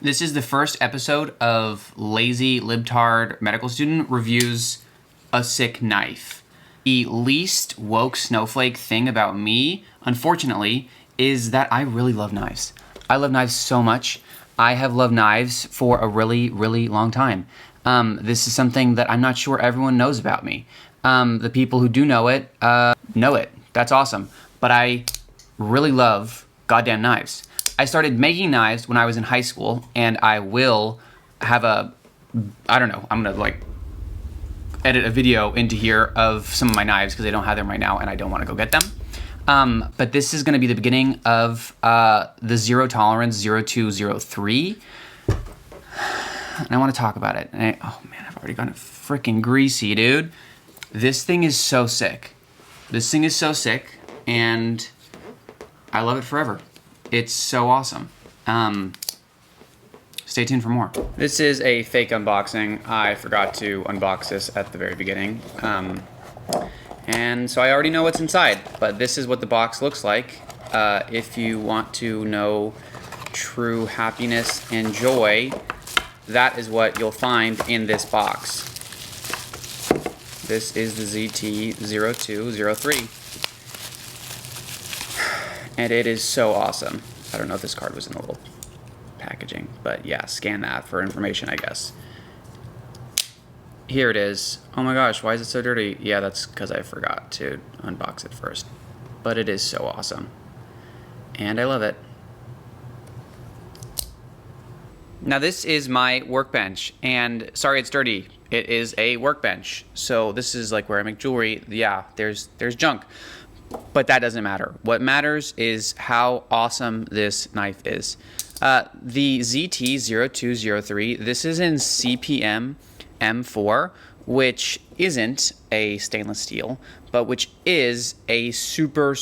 This is the first episode of Lazy Libtard Medical Student Reviews a Sick Knife. The least woke snowflake thing about me, unfortunately, is that I really love knives. I love knives so much. I have loved knives for a really, really long time. This is something that I'm not sure everyone knows about me. The people who do know it. That's awesome. But I really love goddamn knives. I started making knives when I was in high school, and I will have I'm gonna edit a video into here of some of my knives because I don't have them right now and I don't want to go get them. But this is gonna be the beginning of the Zero Tolerance 0203. And I want to talk about it. Oh man, I've already gotten it freaking greasy, dude. This thing is so sick. And I love it forever. It's so awesome. Stay tuned for more. This is a fake unboxing. I forgot to unbox this at the very beginning. And so I already know what's inside, but this is what the box looks like. If you want to know true happiness and joy, that is what you'll find in this box. This is the ZT0203. And it is so awesome. I don't know if this card was in the little packaging, but yeah, scan that for information, I guess. Here it is. Oh my gosh, why is it so dirty? Yeah, that's because I forgot to unbox it first. But it is so awesome. And I love it. Now this is my workbench, and sorry it's dirty. It is a workbench. So this is like where I make jewelry. Yeah, there's junk. But that doesn't matter. What matters is how awesome this knife is. The ZT0203, this is in CPM M4, which isn't a stainless steel, but which is a super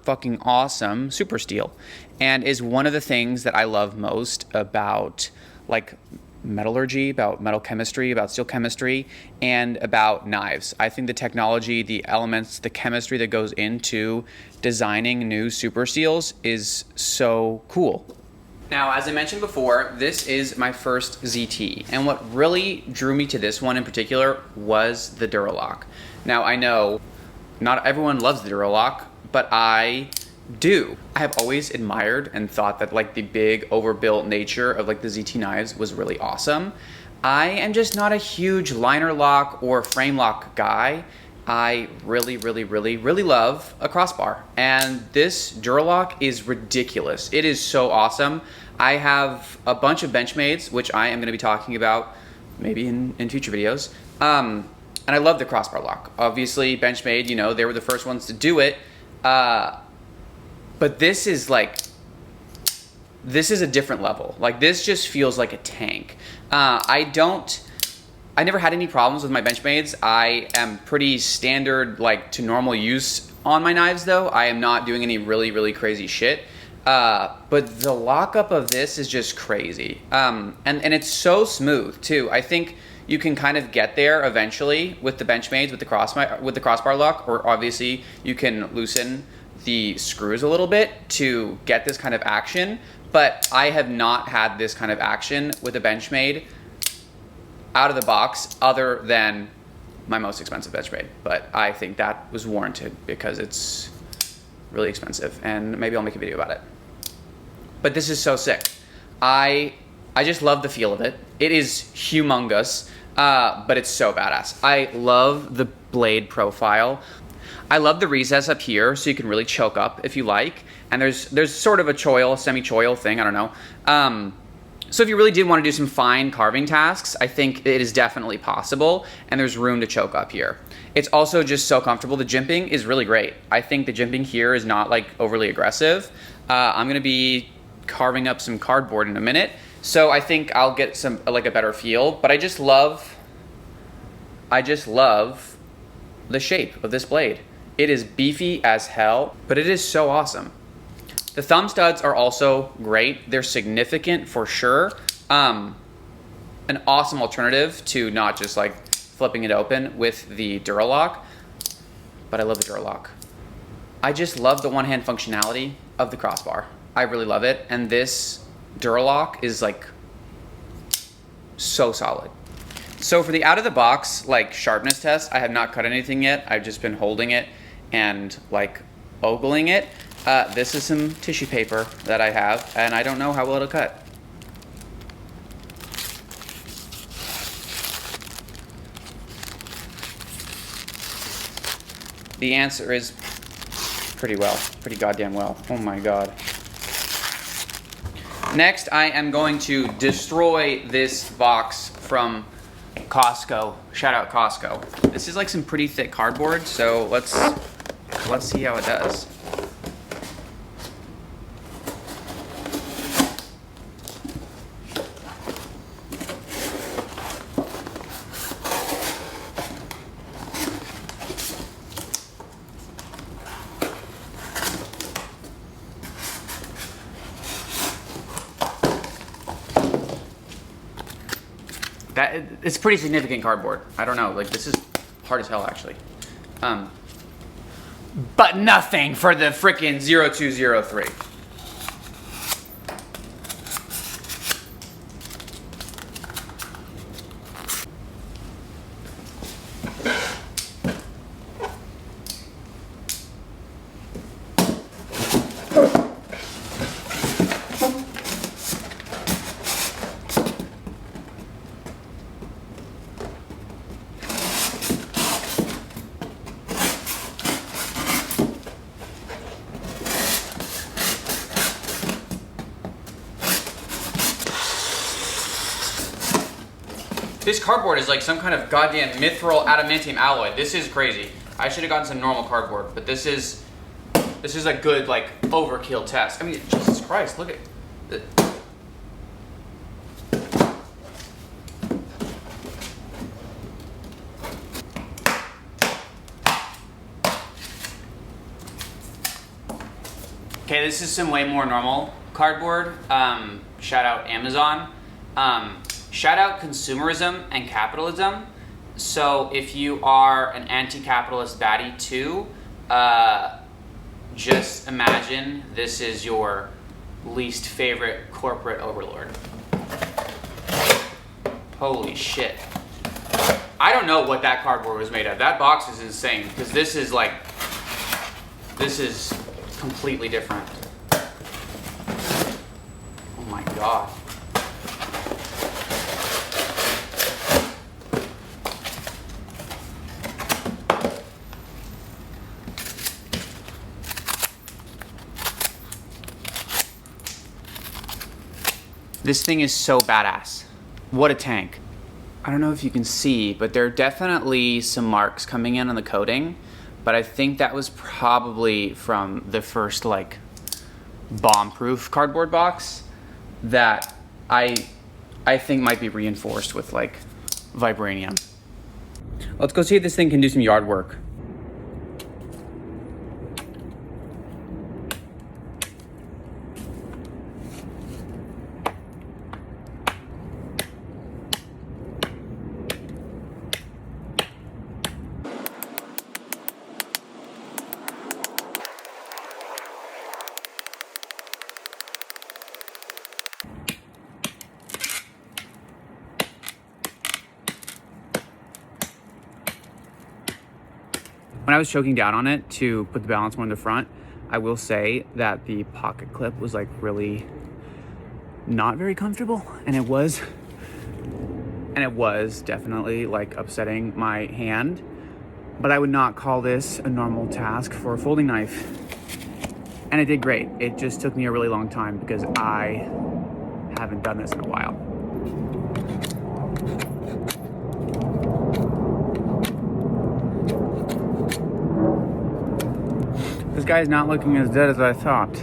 fucking awesome super steel, and is one of the things that I love most about like metallurgy, about metal chemistry, about steel chemistry, and about knives. I think the technology, the elements, the chemistry that goes into designing new super steels is so cool. Now, as I mentioned before, this is my first ZT, and what really drew me to this one in particular was the Duralock. Now, I know not everyone loves the Duralock, but I do. I have always admired and thought that like the big overbuilt nature of like the ZT knives was really awesome. I am just not a huge liner lock or frame lock guy. I really love a crossbar, and this Duralock is ridiculous. It is so awesome. I have a bunch of Benchmades, which I am going to be talking about maybe in future videos. And I love the crossbar lock. Obviously, Benchmade, you know, they were the first ones to do it. But this is a different level. Like, this just feels like a tank. I never had any problems with my Benchmades. I am pretty standard, like, to normal use on my knives, though. I am not doing any really crazy shit. But the lockup of this is just crazy. And it's so smooth, too. I think you can kind of get there eventually with the Benchmades, with the crossbar lock, or obviously you can loosen the screws a little bit to get this kind of action, but I have not had this kind of action with a Benchmade out of the box other than my most expensive Benchmade. But I think that was warranted because it's really expensive, and maybe I'll make a video about it. But this is so sick. I just love the feel of it. It is humongous, but it's so badass. I love the blade profile. I love the recess up here, so you can really choke up if you like. And there's sort of a choil, semi-choil thing, I don't know. So if you really did want to do some fine carving tasks, I think it is definitely possible, and there's room to choke up here. It's also just so comfortable. The jimping is really great. I think the jimping here is not like overly aggressive. I'm gonna be carving up some cardboard in a minute, so I think I'll get some like a better feel, but I just love the shape of this blade. It is beefy as hell, but it is so awesome. The thumb studs are also great. They're significant for sure. An awesome alternative to not just like flipping it open with the Duralock, but I love the Duralock. I just love the one-hand functionality of the crossbar. I really love it, and this Duralock is like so solid. So for the out of the box like sharpness test, I have not cut anything yet. I've just been holding it and like ogling it. This is some tissue paper that I have, and I don't know how well it'll cut. The answer is pretty well, pretty goddamn well. Oh my God. Next, I am going to destroy this box from Costco. Shout out Costco. This is like some pretty thick cardboard, so let's see how it does. It's pretty significant cardboard. I don't know, like this is hard as hell actually. But nothing for the frickin' 0203. This cardboard is like some kind of goddamn mithril adamantium alloy. This is crazy. I should have gotten some normal cardboard, but this is a good like overkill test. I mean, Jesus Christ, look at it. Okay, this is some way more normal cardboard. Shout out Amazon. Shout out consumerism and capitalism. So if you are an anti-capitalist baddie too, just imagine this is your least favorite corporate overlord. Holy shit. I don't know what that cardboard was made of. That box is insane because this is completely different. Oh my God. This thing is so badass. What a tank. I don't know if you can see, but there are definitely some marks coming in on the coating, but I think that was probably from the first like bomb-proof cardboard box that I think might be reinforced with like vibranium. Let's go see if this thing can do some yard work. When I was choking down on it to put the balance more in the front, I will say that the pocket clip was like really not very comfortable, and it was definitely like upsetting my hand, but I would not call this a normal task for a folding knife. And it did great. It just took me a really long time because I haven't done this in a while. This guy's not looking as dead as I thought.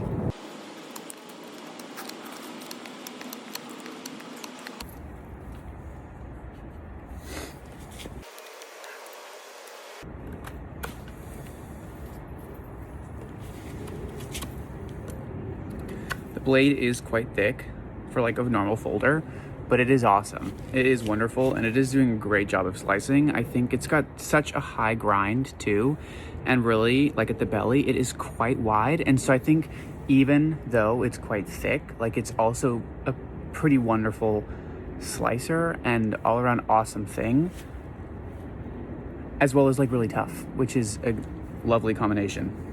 The blade is quite thick for like a normal folder, but it is awesome. It is wonderful, and it is doing a great job of slicing. I think it's got such a high grind too, and really like at the belly it is quite wide, and so I think even though it's quite thick, like it's also a pretty wonderful slicer and all around awesome thing, as well as like really tough, which is a lovely combination.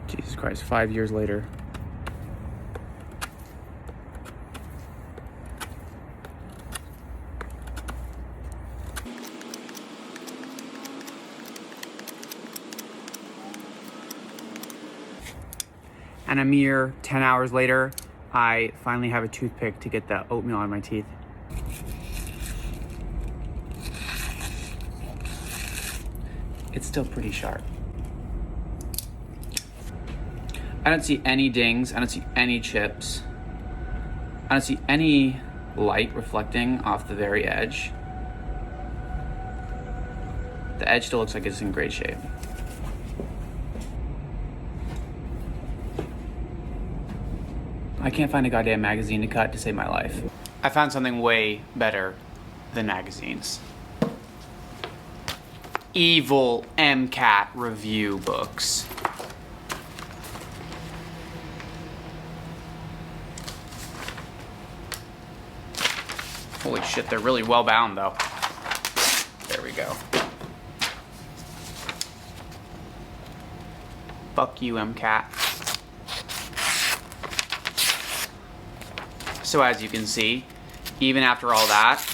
Jesus Christ, 5 years later. And a mere 10 hours later, I finally have a toothpick to get the oatmeal out of my teeth. It's still pretty sharp. I don't see any dings. I don't see any chips. I don't see any light reflecting off the very edge. The edge still looks like it's in great shape. I can't find a goddamn magazine to cut to save my life. I found something way better than magazines. Evil MCAT review books. Holy shit, they're really well bound though. There we go. Fuck you, MCAT. So as you can see, even after all that,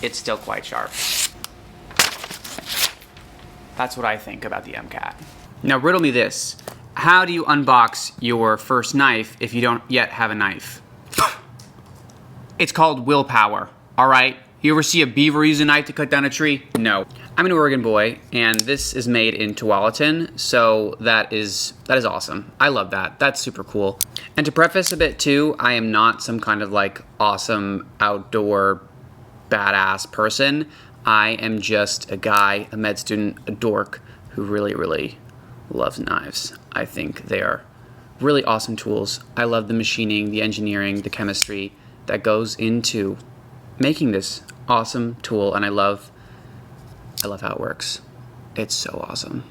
it's still quite sharp. That's what I think about the MCAT. Now riddle me this. How do you unbox your first knife if you don't yet have a knife? It's called willpower, all right? You ever see a beaver use a knife to cut down a tree? No. I'm an Oregon boy, and this is made in Tualatin, so that is awesome. I love that. That's super cool. And to preface a bit too, I am not some kind of like awesome outdoor badass person. I am just a guy, a med student, a dork who really, really loves knives. I think they are really awesome tools. I love the machining, the engineering, the chemistry that goes into making this awesome tool, and I love how it works. It's so awesome.